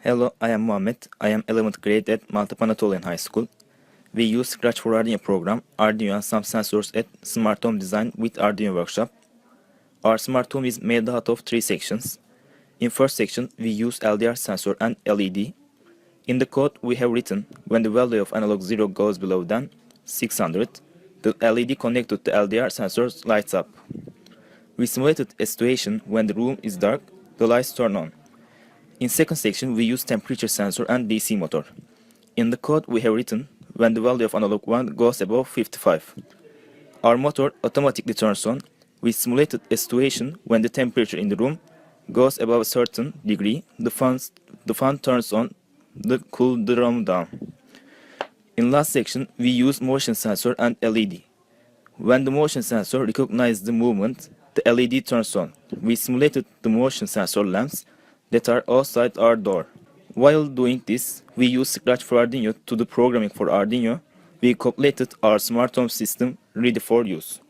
Hello, I am Muhammed. I am 11th grade at Maltepe Anatolian High School. We use Scratch for Arduino program, Arduino and some sensors at Smart Home Design with Arduino workshop. Our smart home is made out of three sections. In first section, we use LDR sensor and LED. In the code, we have written, when the value of analog 0 goes below than 600, the LED connected to LDR sensors lights up. We simulated a situation when the room is dark, the lights turn on. In second section, we use temperature sensor and DC motor. In the code, we have written, when the value of analog 1 goes above 55. Our motor automatically turns on. We simulated a situation when the temperature in the room goes above a certain degree, the fan turns on, to cool the room down. In last section, we use motion sensor and LED. When the motion sensor recognizes the movement, the LED turns on. We simulated the motion sensor lamps that are outside our door. While doing this, we use Scratch for Arduino to do programming for Arduino. We calculated our smart home system ready for use.